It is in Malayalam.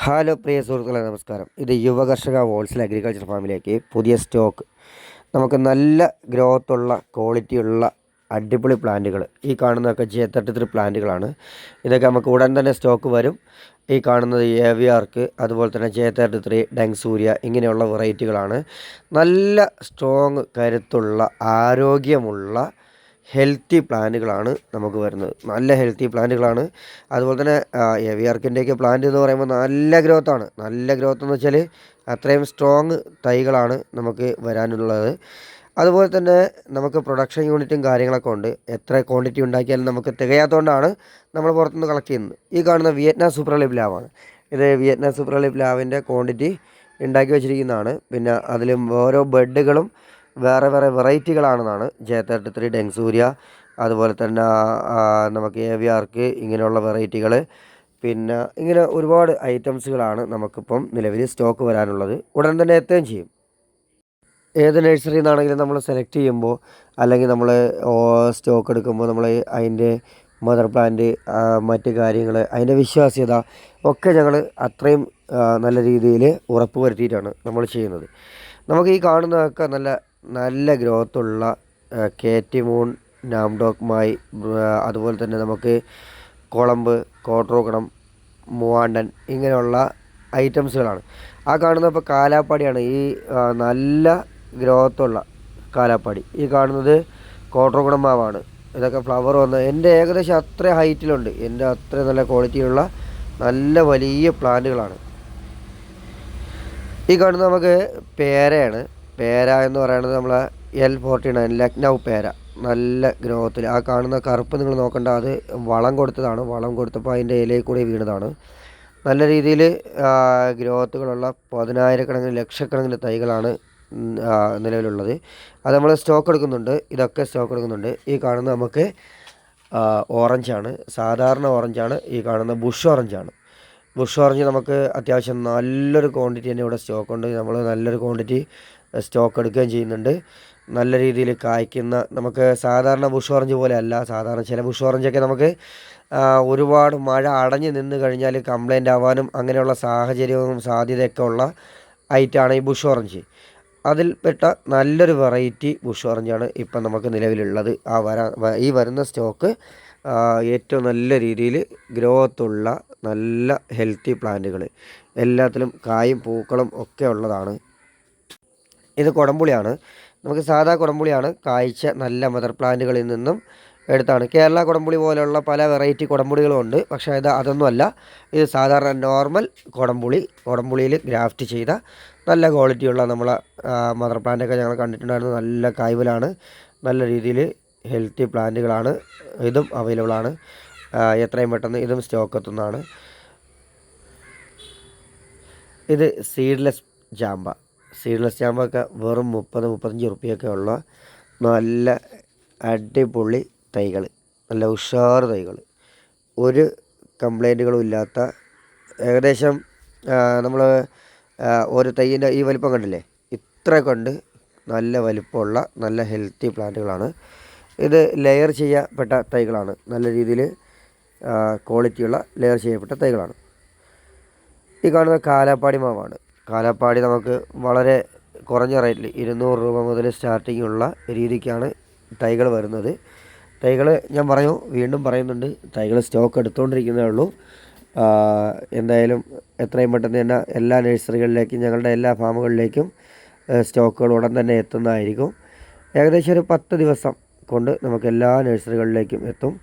ഹലോ പ്രിയ സുഹൃത്തുക്കളെ, നമസ്കാരം. ഇത് യുവകർഷക ഹോൾസെയിൽ അഗ്രികൾച്ചർ ഫാമിലേക്ക് പുതിയ സ്റ്റോക്ക് നമുക്ക് നല്ല ഗ്രോത്തുള്ള ക്വാളിറ്റിയുള്ള അടിപൊളി പ്ലാന്റുകൾ. ഈ കാണുന്നതൊക്കെ J33 പ്ലാന്റുകളാണ്. ഇതൊക്കെ നമുക്ക് ഉടൻ തന്നെ സ്റ്റോക്ക് വരും. ഈ കാണുന്നത് AVRക്ക്, അതുപോലെ തന്നെ J33, ഡെങ്സൂര്യ, ഇങ്ങനെയുള്ള വെറൈറ്റികളാണ്. നല്ല സ്ട്രോങ്, കരുത്തുള്ള, ആരോഗ്യമുള്ള ഹെൽത്തി പ്ലാന്റുകളാണ് നമുക്ക് വരുന്നത്. നല്ല ഹെൽത്തി പ്ലാന്റുകളാണ്. അതുപോലെ തന്നെ AVRക്കിൻ്റെയൊക്കെ പ്ലാന്റ് എന്ന് പറയുമ്പോൾ നല്ല ഗ്രോത്താണ്. നല്ല ഗ്രോത്ത് എന്ന് വെച്ചാൽ അത്രയും സ്ട്രോങ് തൈകളാണ് നമുക്ക് വരാനുള്ളത്. അതുപോലെ തന്നെ നമുക്ക് പ്രൊഡക്ഷൻ യൂണിറ്റും കാര്യങ്ങളൊക്കെ ഉണ്ട്. എത്ര ക്വാണ്ടിറ്റി ഉണ്ടാക്കിയാലും നമുക്ക് തികയാത്തതുകൊണ്ടാണ് നമ്മൾ പുറത്തുനിന്ന് കളക്ട് ചെയ്യുന്നത്. ഈ കാണുന്ന വിയറ്റ്നാം സൂപ്പർ ലൈഫ് ലാവാണ്. ഇത് വിയറ്റ്നാം സൂപ്പർ ലൈഫ് ലാവിൻ്റെ ക്വാണ്ടിറ്റി ഉണ്ടാക്കി വെച്ചിരിക്കുന്നതാണ്. പിന്നെ അതിലും ഓരോ ബെഡുകളും വേറെ വേറെ വെറൈറ്റികളാണെന്നാണ്. J33, ഡെങ്സൂര്യ, അതുപോലെ തന്നെ നമുക്ക് AVRക്ക്, ഇങ്ങനെയുള്ള വെറൈറ്റികൾ. പിന്നെ ഇങ്ങനെ ഒരുപാട് ഐറ്റംസുകളാണ് നമുക്കിപ്പം നിലവിൽ സ്റ്റോക്ക് വരാനുള്ളത്. ഉടൻ തന്നെ എത്തുകയും ചെയ്യും. ഏത് നഴ്സറിയിൽ നിന്നാണെങ്കിലും നമ്മൾ സെലക്ട് ചെയ്യുമ്പോൾ, അല്ലെങ്കിൽ നമ്മൾ സ്റ്റോക്ക് എടുക്കുമ്പോൾ, നമ്മൾ അതിൻ്റെ മദർ പ്ലാന്റ്, മറ്റ് കാര്യങ്ങൾ, അതിൻ്റെ വിശ്വാസ്യത ഒക്കെ ഞങ്ങൾ അത്രയും നല്ല രീതിയിൽ ഉറപ്പ് വരുത്തിയിട്ടാണ് നമ്മൾ ചെയ്യുന്നത്. നമുക്ക് ഈ കാണുന്നതൊക്കെ നല്ല നല്ല ഗ്രോത്തുള്ള KT മൂൺ, നാംഡോക്മായി, അതുപോലെ തന്നെ നമുക്ക് കുളമ്പ്, കോട്രോകണം, മൂവാണ്ടൻ, ഇങ്ങനെയുള്ള ഐറ്റംസുകളാണ്. ആ കാണുന്ന ഇപ്പോൾ കാലാപ്പാടിയാണ്. ഈ നല്ല ഗ്രോത്തുള്ള കാലാപ്പാടി. ഈ കാണുന്നത് കോട്രോകുണം മാവാണ്. ഇതൊക്കെ ഫ്ലവർ വന്ന് എൻ്റെ ഏകദേശം അത്ര ഹൈറ്റിലുണ്ട്. എൻ്റെ അത്ര നല്ല ക്വാളിറ്റിയുള്ള നല്ല വലിയ പ്ലാന്റുകളാണ്. ഈ കാണുന്നത് നമുക്ക് പേരയാണ്. പേര എന്ന് പറയുന്നത് നമ്മളെ L49 ലക്നൗ പേര. നല്ല ഗ്രോത്തിൽ. ആ കാണുന്ന കറുപ്പ് നിങ്ങൾ നോക്കണ്ട, അത് വളം കൊടുത്തതാണ്. വളം കൊടുത്തപ്പോൾ അതിൻ്റെ ഇലയിൽ കൂടി വീണതാണ്. നല്ല രീതിയിൽ ഗ്രോത്തുകളുള്ള 10,000-കണക്കിന്, ലക്ഷക്കണക്കിന് തൈകളാണ് നിലവിലുള്ളത്. അത് നമ്മൾ സ്റ്റോക്ക് എടുക്കുന്നുണ്ട്. ഇതൊക്കെ സ്റ്റോക്ക് എടുക്കുന്നുണ്ട്. ഈ കാണുന്ന നമുക്ക് ഓറഞ്ചാണ്, സാധാരണ ഓറഞ്ചാണ്. ഈ കാണുന്ന ബുഷ് ഓറഞ്ചാണ്. ബുഷ് ഓറഞ്ച് നമുക്ക് അത്യാവശ്യം നല്ലൊരു ക്വാണ്ടിറ്റി തന്നെ ഇവിടെ സ്റ്റോക്ക് ഉണ്ട്. നമ്മൾ നല്ലൊരു ക്വാണ്ടിറ്റി സ്റ്റോക്ക് എടുക്കുകയും ചെയ്യുന്നുണ്ട്. നല്ല രീതിയിൽ കായ്ക്കുന്ന, നമുക്ക് സാധാരണ ബുഷ് ഓറഞ്ച് പോലെ അല്ല. സാധാരണ ചില ബുഷ് ഓറഞ്ചൊക്കെ നമുക്ക് ഒരുപാട് മഴ അടഞ്ഞു നിന്ന് കഴിഞ്ഞാൽ കംപ്ലൈൻ്റ് ആവാനും അങ്ങനെയുള്ള സാഹചര്യവും സാധ്യതയൊക്കെ ഉള്ള ഐറ്റമാണ് ഈ ബുഷ് ഓറഞ്ച്. അതിൽപ്പെട്ട നല്ലൊരു വെറൈറ്റി ബുഷ് ഓറഞ്ചാണ് ഇപ്പം നമുക്ക് നിലവിലുള്ളത്. ഈ വരുന്ന സ്റ്റോക്ക് ഏറ്റവും നല്ല രീതിയിൽ ഗ്രോത്തുള്ള നല്ല ഹെൽത്തി പ്ലാന്റുകൾ, എല്ലാത്തിലും കായും പൂക്കളും ഒക്കെ ഉള്ളതാണ്. ഇത് കുടംപുളിയാണ്. നമുക്ക് സാധാ കുടംപുളിയാണ്. കായ്ച്ച നല്ല മദർ പ്ലാന്റുകളിൽ നിന്നും എടുത്താണ്. കേരള കുടംപുളി പോലെയുള്ള പല വെറൈറ്റി കുടംപുളികളും ഉണ്ട്. പക്ഷേ അതൊന്നുമല്ല. ഇത് സാധാരണ നോർമൽ കുടംപുളിയിൽ ഗ്രാഫ്റ്റ് ചെയ്ത നല്ല ക്വാളിറ്റിയുള്ള നമ്മളെ മദർ പ്ലാന്റൊക്കെ ഞങ്ങൾ കണ്ടിട്ടുണ്ടായിരുന്നു. നല്ല കായ്വലാണ്. നല്ല രീതിയിൽ ഹെൽത്തി പ്ലാന്റുകളാണ്. ഇതും അവൈലബിളാണ്. എത്രയും പെട്ടെന്ന് ഇതും സ്റ്റോക്ക് എത്തുന്നതാണ്. ഇത് സീഡ്ലെസ് ജാമ്പ. സീഡ്ലെസ് ജാമ്പൊക്കെ വെറും 30-35 റുപ്യൊക്കെ ഉള്ള നല്ല അടിപൊളി തൈകൾ, നല്ല ഉഷാർ തൈകൾ, ഒരു കംപ്ലൈൻറ്റുകളും ഇല്ലാത്ത, ഏകദേശം നമ്മൾ ഒരു തൈയിൻ്റെ ഈ വലിപ്പം കണ്ടില്ലേ, ഇത്ര കൊണ്ട് നല്ല വലിപ്പമുള്ള നല്ല ഹെൽത്തി പ്ലാന്റുകളാണ്. ഇത് ലെയർ ചെയ്യപ്പെട്ട തൈകളാണ്. നല്ല രീതിയിൽ ക്വാളിറ്റിയുള്ള ലെയർ ചെയ്യപ്പെട്ട തൈകളാണ്. ഈ കാണുന്ന കാലാപ്പാടി മാവാണ്. കാലാപ്പാടി നമുക്ക് വളരെ കുറഞ്ഞ റേറ്റിൽ 200 രൂപ മുതൽ സ്റ്റാർട്ടിംഗ് ഉള്ള രീതിക്കാണ് തൈകൾ വരുന്നത്. തൈകൾ ഞാൻ വീണ്ടും പറയുന്നുണ്ട്, തൈകൾ സ്റ്റോക്ക് എടുത്തുകൊണ്ടിരിക്കുന്നേ ഉള്ളൂ. എന്തായാലും എത്രയും പെട്ടെന്ന് തന്നെ എല്ലാ നഴ്സറികളിലേക്കും, ഞങ്ങളുടെ എല്ലാ ഫാമുകളിലേക്കും സ്റ്റോക്കുകൾ ഉടൻ തന്നെ എത്തുന്നതായിരിക്കും. ഏകദേശം ഒരു 10 ദിവസം കൊണ്ട് നമുക്ക് എല്ലാ നഴ്സറികളിലേക്കും എത്തും.